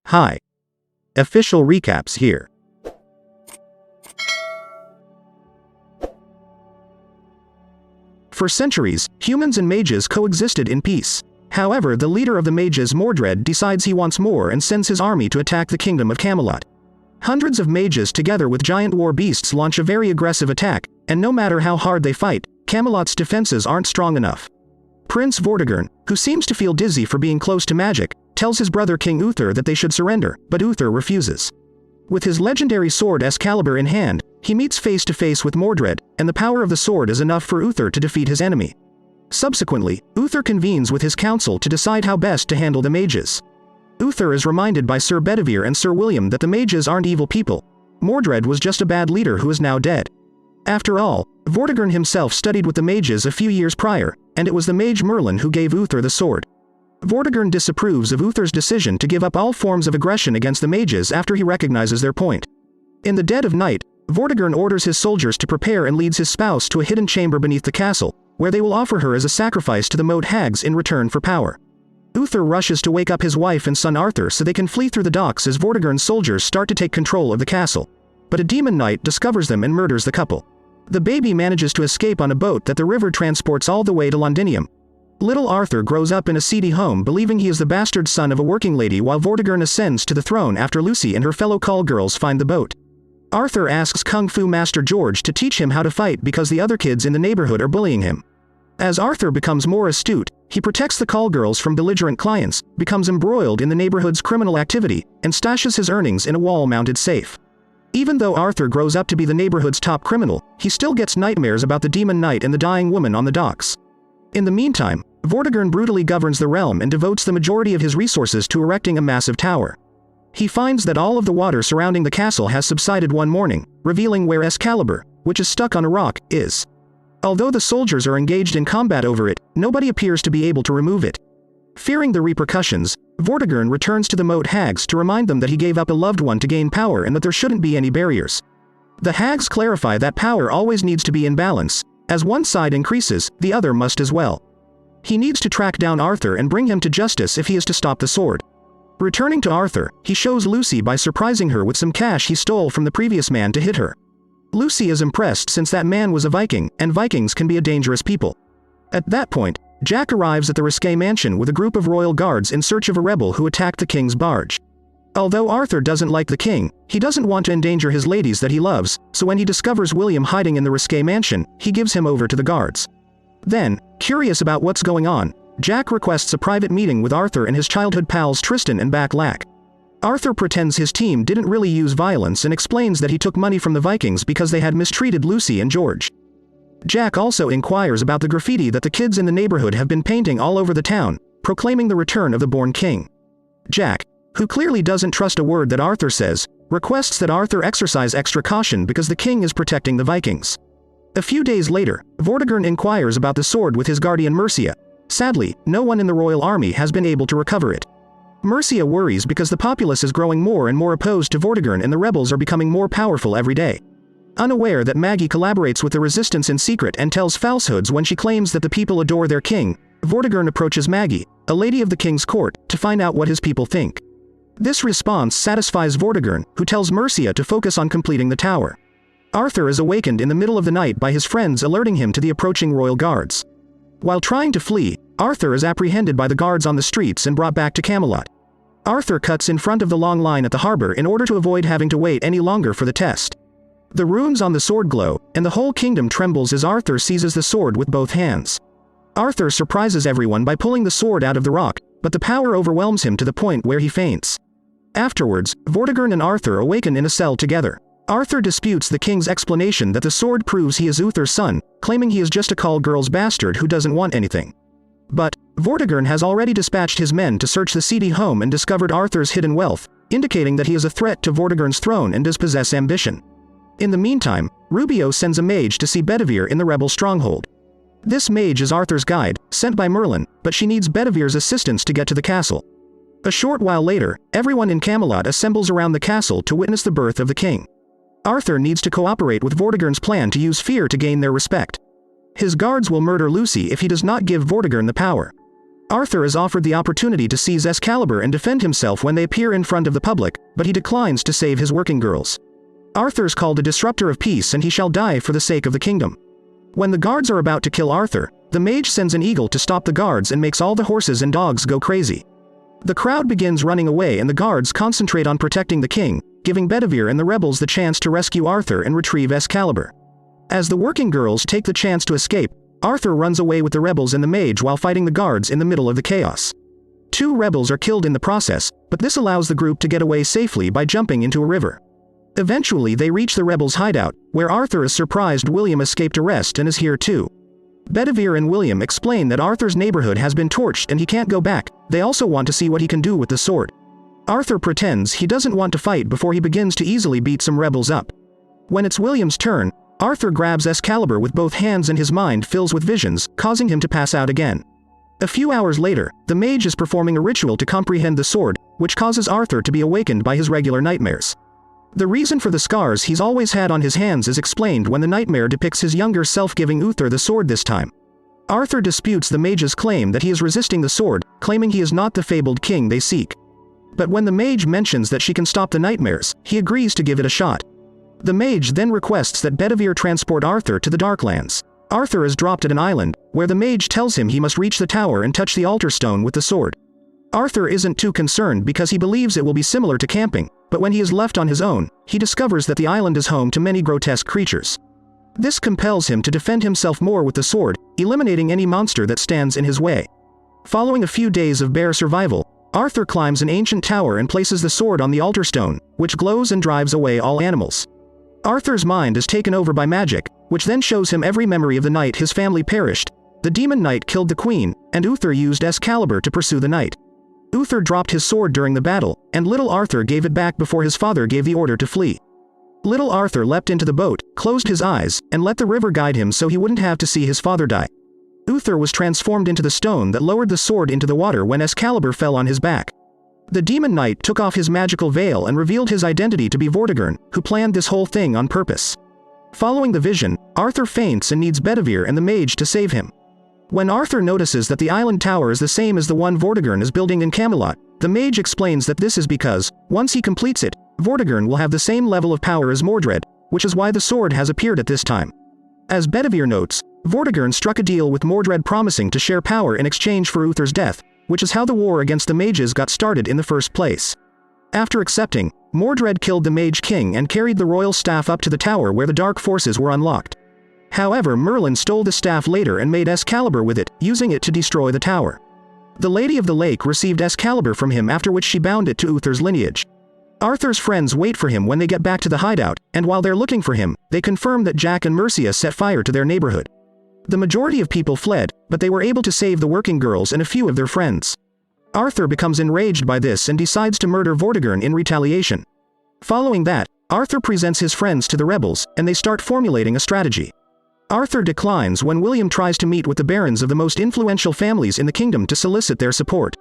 Hi. Official recaps here. For centuries, humans and mages coexisted in peace. However, the leader of the mages, Mordred, decides he wants more and sends his army to attack the kingdom of Camelot. Hundreds of mages together with giant war beasts launch a very aggressive attack, and no matter how hard they fight, Camelot's defenses aren't strong enough. Prince Vortigern, who seems to feel dizzy for being close to magic, tells his brother King Uther that they should surrender, but Uther refuses. With his legendary sword Excalibur in hand, he meets face to face with Mordred, and the power of the sword is enough for Uther to defeat his enemy. Subsequently, Uther convenes with his council to decide how best to handle the mages. Uther is reminded by Sir Bedivere and Sir William that the mages aren't evil people. Mordred was just a bad leader who is now dead. After all, Vortigern himself studied with the mages a few years prior, and it was the mage Merlin who gave Uther the sword. Vortigern disapproves of Uther's decision to give up all forms of aggression against the mages after he recognizes their point. In the dead of night, Vortigern orders his soldiers to prepare and leads his spouse to a hidden chamber beneath the castle, where they will offer her as a sacrifice to the moat hags in return for power. Uther rushes to wake up his wife and son Arthur so they can flee through the docks as Vortigern's soldiers start to take control of the castle. But a demon knight discovers them and murders the couple. The baby manages to escape on a boat that the river transports all the way to Londinium. Little Arthur grows up in a seedy home believing he is the bastard son of a working lady while Vortigern ascends to the throne after Lucy and her fellow call girls find the boat. Arthur asks Kung Fu Master George to teach him how to fight because the other kids in the neighborhood are bullying him. As Arthur becomes more astute, he protects the call girls from belligerent clients, becomes embroiled in the neighborhood's criminal activity, and stashes his earnings in a wall-mounted safe. Even though Arthur grows up to be the neighborhood's top criminal, he still gets nightmares about the demon knight and the dying woman on the docks. In the meantime, Vortigern brutally governs the realm and devotes the majority of his resources to erecting a massive tower. He finds that all of the water surrounding the castle has subsided one morning, revealing where Excalibur, which is stuck on a rock, is. Although the soldiers are engaged in combat over it, nobody appears to be able to remove it. Fearing the repercussions, Vortigern returns to the moat hags to remind them that he gave up a loved one to gain power and that there shouldn't be any barriers. The hags clarify that power always needs to be in balance. As one side increases, the other must as well. He needs to track down Arthur and bring him to justice if he is to stop the sword. Returning to Arthur, he shows Lucy by surprising her with some cash he stole from the previous man to hit her. Lucy is impressed since that man was a Viking, and Vikings can be a dangerous people. At that point, Jack arrives at the Risqué mansion with a group of royal guards in search of a rebel who attacked the king's barge. Although Arthur doesn't like the king, he doesn't want to endanger his ladies that he loves, so when he discovers William hiding in the Risqué mansion, he gives him over to the guards. Then, curious about what's going on, Jack requests a private meeting with Arthur and his childhood pals Tristan and Back-Lack. Arthur pretends his team didn't really use violence and explains that he took money from the Vikings because they had mistreated Lucy and George. Jack also inquires about the graffiti that the kids in the neighborhood have been painting all over the town, proclaiming the return of the born king. Jack, who clearly doesn't trust a word that Arthur says, requests that Arthur exercise extra caution because the king is protecting the Vikings. A few days later, Vortigern inquires about the sword with his guardian Mercia. Sadly, no one in the royal army has been able to recover it. Mercia worries because the populace is growing more and more opposed to Vortigern and the rebels are becoming more powerful every day. Unaware that Maggie collaborates with the resistance in secret and tells falsehoods when she claims that the people adore their king, Vortigern approaches Maggie, a lady of the king's court, to find out what his people think. This response satisfies Vortigern, who tells Mercia to focus on completing the tower. Arthur is awakened in the middle of the night by his friends alerting him to the approaching royal guards. While trying to flee, Arthur is apprehended by the guards on the streets and brought back to Camelot. Arthur cuts in front of the long line at the harbor in order to avoid having to wait any longer for the test. The runes on the sword glow, and the whole kingdom trembles as Arthur seizes the sword with both hands. Arthur surprises everyone by pulling the sword out of the rock, but the power overwhelms him to the point where he faints. Afterwards, Vortigern and Arthur awaken in a cell together. Arthur disputes the king's explanation that the sword proves he is Uther's son, claiming he is just a call girl's bastard who doesn't want anything. But Vortigern has already dispatched his men to search the seedy home and discovered Arthur's hidden wealth, indicating that he is a threat to Vortigern's throne and does possess ambition. In the meantime, Rubio sends a mage to see Bedivere in the rebel stronghold. This mage is Arthur's guide, sent by Merlin, but she needs Bedivere's assistance to get to the castle. A short while later, everyone in Camelot assembles around the castle to witness the birth of the king. Arthur needs to cooperate with Vortigern's plan to use fear to gain their respect. His guards will murder Lucy if he does not give Vortigern the power. Arthur is offered the opportunity to seize Excalibur and defend himself when they appear in front of the public, but he declines to save his working girls. Arthur's called a disruptor of peace and he shall die for the sake of the kingdom. When the guards are about to kill Arthur, the mage sends an eagle to stop the guards and makes all the horses and dogs go crazy. The crowd begins running away and the guards concentrate on protecting the king, giving Bedivere and the rebels the chance to rescue Arthur and retrieve Excalibur. As the working girls take the chance to escape, Arthur runs away with the rebels and the mage while fighting the guards in the middle of the chaos. 2 rebels are killed in the process, but this allows the group to get away safely by jumping into a river. Eventually they reach the rebels' hideout, where Arthur is surprised William escaped arrest and is here too. Bedivere and William explain that Arthur's neighborhood has been torched and he can't go back. They also want to see what he can do with the sword. Arthur pretends he doesn't want to fight before he begins to easily beat some rebels up. When it's William's turn, Arthur grabs Excalibur with both hands and his mind fills with visions, causing him to pass out again. A few hours later, the mage is performing a ritual to comprehend the sword, which causes Arthur to be awakened by his regular nightmares. The reason for the scars he's always had on his hands is explained when the nightmare depicts his younger self giving Uther the sword this time. Arthur disputes the mage's claim that he is resisting the sword, claiming he is not the fabled king they seek. But when the mage mentions that she can stop the nightmares, he agrees to give it a shot. The mage then requests that Bedivere transport Arthur to the Darklands. Arthur is dropped at an island, where the mage tells him he must reach the tower and touch the altar stone with the sword. Arthur isn't too concerned because he believes it will be similar to camping, but when he is left on his own, he discovers that the island is home to many grotesque creatures. This compels him to defend himself more with the sword, eliminating any monster that stands in his way. Following a few days of bare survival, Arthur climbs an ancient tower and places the sword on the altar stone, which glows and drives away all animals. Arthur's mind is taken over by magic, which then shows him every memory of the night his family perished. The demon knight killed the queen, and Uther used Excalibur to pursue the knight. Uther dropped his sword during the battle, and little Arthur gave it back before his father gave the order to flee. Little Arthur leapt into the boat, closed his eyes, and let the river guide him so he wouldn't have to see his father die. Uther was transformed into the stone that lowered the sword into the water when Excalibur fell on his back. The demon knight took off his magical veil and revealed his identity to be Vortigern, who planned this whole thing on purpose. Following the vision, Arthur faints and needs Bedivere and the mage to save him. When Arthur notices that the island tower is the same as the one Vortigern is building in Camelot, the mage explains that this is because, once he completes it, Vortigern will have the same level of power as Mordred, which is why the sword has appeared at this time. As Bedivere notes, Vortigern struck a deal with Mordred promising to share power in exchange for Uther's death, which is how the war against the mages got started in the first place. After accepting, Mordred killed the Mage King and carried the royal staff up to the tower where the dark forces were unlocked. However, Merlin stole the staff later and made Excalibur with it, using it to destroy the tower. The Lady of the Lake received Excalibur from him, after which she bound it to Uther's lineage. Arthur's friends wait for him when they get back to the hideout, and while they're looking for him, they confirm that Jack and Mercia set fire to their neighborhood. The majority of people fled, but they were able to save the working girls and a few of their friends. Arthur becomes enraged by this and decides to murder Vortigern in retaliation. Following that, Arthur presents his friends to the rebels, and they start formulating a strategy. Arthur declines when William tries to meet with the barons of the most influential families in the kingdom to solicit their support.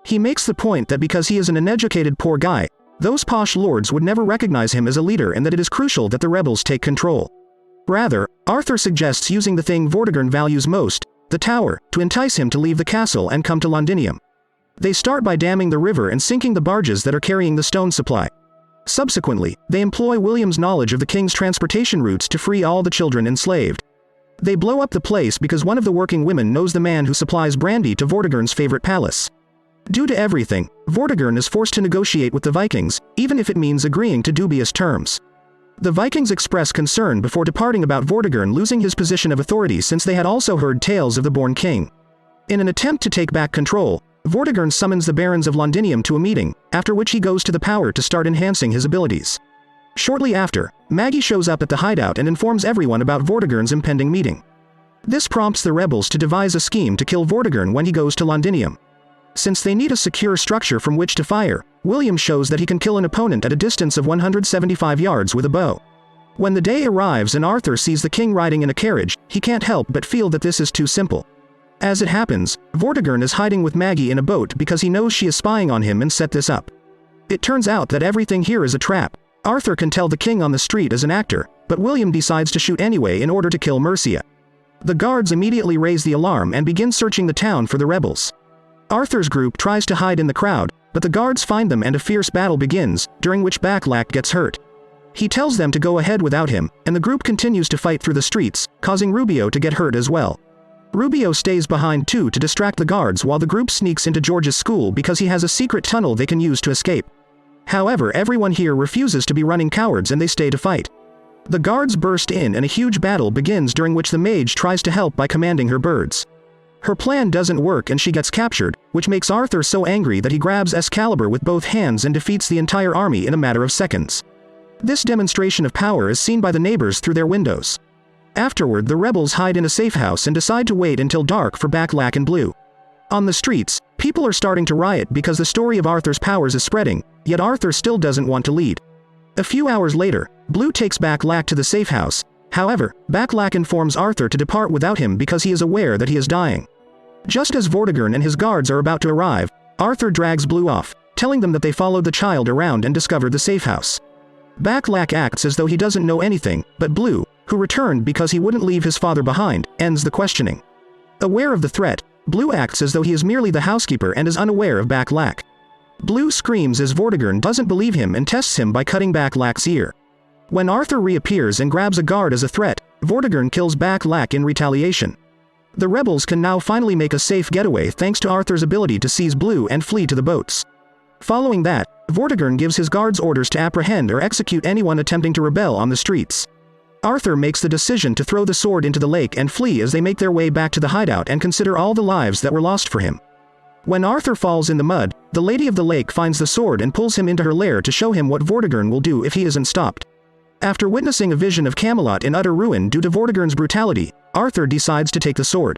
He makes the point that because he is an uneducated poor guy, those posh lords would never recognize him as a leader and that it is crucial that the rebels take control. Rather, Arthur suggests using the thing Vortigern values most, the tower, to entice him to leave the castle and come to Londinium. They start by damming the river and sinking the barges that are carrying the stone supply. Subsequently, they employ William's knowledge of the king's transportation routes to free all the children enslaved. They blow up the place because one of the working women knows the man who supplies brandy to Vortigern's favorite palace. Due to everything, Vortigern is forced to negotiate with the Vikings, even if it means agreeing to dubious terms. The Vikings express concern before departing about Vortigern losing his position of authority, since they had also heard tales of the Born King. In an attempt to take back control, Vortigern summons the barons of Londinium to a meeting, after which he goes to the power to start enhancing his abilities. Shortly after, Maggie shows up at the hideout and informs everyone about Vortigern's impending meeting. This prompts the rebels to devise a scheme to kill Vortigern when he goes to Londinium. Since they need a secure structure from which to fire, William shows that he can kill an opponent at a distance of 175 yards with a bow. When the day arrives and Arthur sees the king riding in a carriage, he can't help but feel that this is too simple. As it happens, Vortigern is hiding with Maggie in a boat because he knows she is spying on him and set this up. It turns out that everything here is a trap. Arthur can tell the king on the street is an actor, but William decides to shoot anyway in order to kill Mercia. The guards immediately raise the alarm and begin searching the town for the rebels. Arthur's group tries to hide in the crowd, but the guards find them and a fierce battle begins, during which Baklak gets hurt. He tells them to go ahead without him, and the group continues to fight through the streets, causing Rubio to get hurt as well. Rubio stays behind too to distract the guards while the group sneaks into George's school because he has a secret tunnel they can use to escape. However, everyone here refuses to be running cowards and they stay to fight. The guards burst in and a huge battle begins during which the mage tries to help by commanding her birds. Her plan doesn't work and she gets captured, which makes Arthur so angry that he grabs Excalibur with both hands and defeats the entire army in a matter of seconds. This demonstration of power is seen by the neighbors through their windows. Afterward, the rebels hide in a safe house and decide to wait until dark for Baklak and Blue. On the streets, people are starting to riot because the story of Arthur's powers is spreading, yet Arthur still doesn't want to lead. A few hours later, Blue takes Baklak to the safe house. However, Baklak informs Arthur to depart without him because he is aware that he is dying. Just as Vortigern and his guards are about to arrive, Arthur drags Blue off, telling them that they followed the child around and discovered the safe house. Baklak acts as though he doesn't know anything, but Blue, who returned because he wouldn't leave his father behind, ends the questioning. Aware of the threat, Blue acts as though he is merely the housekeeper and is unaware of Baklak. Blue screams as Vortigern doesn't believe him and tests him by cutting Baklak's ear. When Arthur reappears and grabs a guard as a threat, Vortigern kills Baklak in retaliation. The rebels can now finally make a safe getaway thanks to Arthur's ability to seize Blue and flee to the boats. Following that, Vortigern gives his guards orders to apprehend or execute anyone attempting to rebel on the streets. Arthur makes the decision to throw the sword into the lake and flee as they make their way back to the hideout and consider all the lives that were lost for him. When Arthur falls in the mud, the Lady of the Lake finds the sword and pulls him into her lair to show him what Vortigern will do if he isn't stopped. After witnessing a vision of Camelot in utter ruin due to Vortigern's brutality, Arthur decides to take the sword.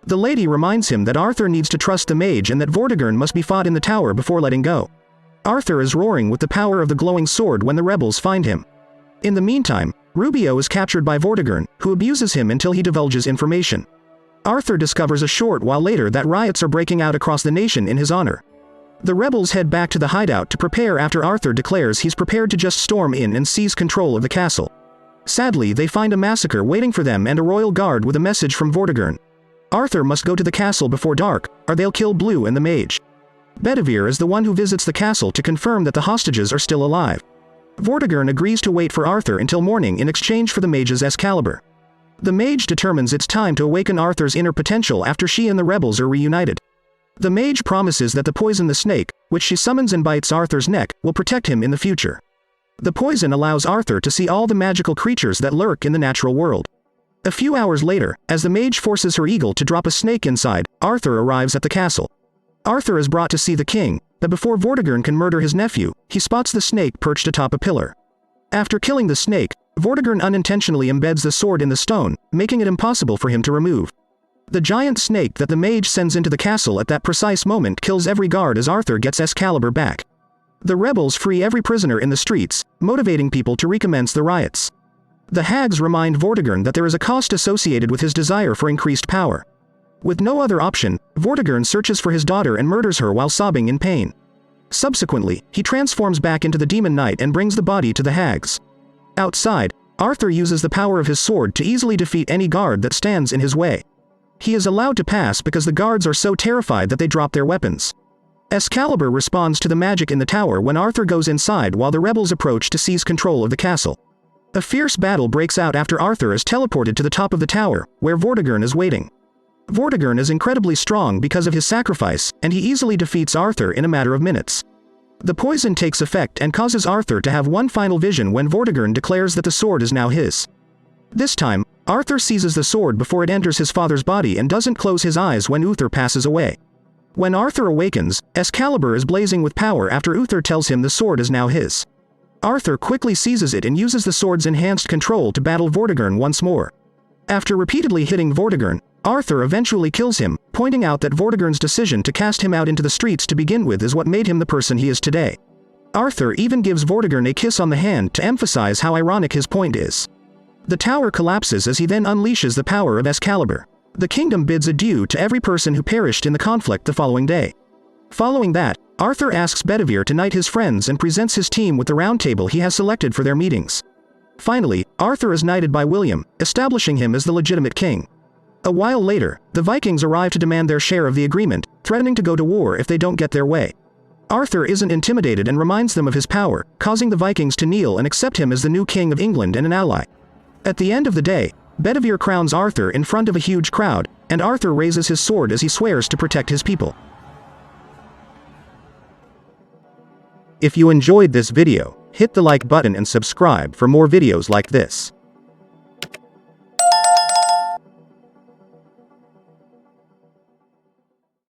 The lady reminds him that Arthur needs to trust the mage and that Vortigern must be fought in the tower before letting go. Arthur is roaring with the power of the glowing sword when the rebels find him. In the meantime, Rubio is captured by Vortigern, who abuses him until he divulges information. Arthur discovers a short while later that riots are breaking out across the nation in his honor. The rebels head back to the hideout to prepare after Arthur declares he's prepared to just storm in and seize control of the castle. Sadly, they find a massacre waiting for them and a royal guard with a message from Vortigern. Arthur must go to the castle before dark, or they'll kill Blue and the mage. Bedivere is the one who visits the castle to confirm that the hostages are still alive. Vortigern agrees to wait for Arthur until morning in exchange for the mage's Excalibur. The mage determines it's time to awaken Arthur's inner potential after she and the rebels are reunited. The mage promises that the poison the snake, which she summons and bites Arthur's neck, will protect him in the future. The poison allows Arthur to see all the magical creatures that lurk in the natural world. A few hours later, as the mage forces her eagle to drop a snake inside, Arthur arrives at the castle. Arthur is brought to see the king, but before Vortigern can murder his nephew, he spots the snake perched atop a pillar. After killing the snake, Vortigern unintentionally embeds the sword in the stone, making it impossible for him to remove. The giant snake that the mage sends into the castle at that precise moment kills every guard as Arthur gets Excalibur back. The rebels free every prisoner in the streets, motivating people to recommence the riots. The hags remind Vortigern that there is a cost associated with his desire for increased power. With no other option, Vortigern searches for his daughter and murders her while sobbing in pain. Subsequently, he transforms back into the Demon Knight and brings the body to the hags. Outside, Arthur uses the power of his sword to easily defeat any guard that stands in his way. He is allowed to pass because the guards are so terrified that they drop their weapons. Excalibur responds to the magic in the tower when Arthur goes inside while the rebels approach to seize control of the castle. A fierce battle breaks out after Arthur is teleported to the top of the tower, where Vortigern is waiting. Vortigern is incredibly strong because of his sacrifice, and he easily defeats Arthur in a matter of minutes. The poison takes effect and causes Arthur to have one final vision when Vortigern declares that the sword is now his. This time, Arthur seizes the sword before it enters his father's body and doesn't close his eyes when Uther passes away. When Arthur awakens, Excalibur is blazing with power after Uther tells him the sword is now his. Arthur quickly seizes it and uses the sword's enhanced control to battle Vortigern once more. After repeatedly hitting Vortigern, Arthur eventually kills him, pointing out that Vortigern's decision to cast him out into the streets to begin with is what made him the person he is today. Arthur even gives Vortigern a kiss on the hand to emphasize how ironic his point is. The tower collapses as he then unleashes the power of Excalibur. The kingdom bids adieu to every person who perished in the conflict the following day. Following that, Arthur asks Bedivere to knight his friends and presents his team with the round table he has selected for their meetings. Finally, Arthur is knighted by William, establishing him as the legitimate king. A while later, the Vikings arrive to demand their share of the agreement, threatening to go to war if they don't get their way. Arthur isn't intimidated and reminds them of his power, causing the Vikings to kneel and accept him as the new king of England and an ally. At the end of the day, Bedivere crowns Arthur in front of a huge crowd, and Arthur raises his sword as he swears to protect his people. If you enjoyed this video, hit the like button and subscribe for more videos like this.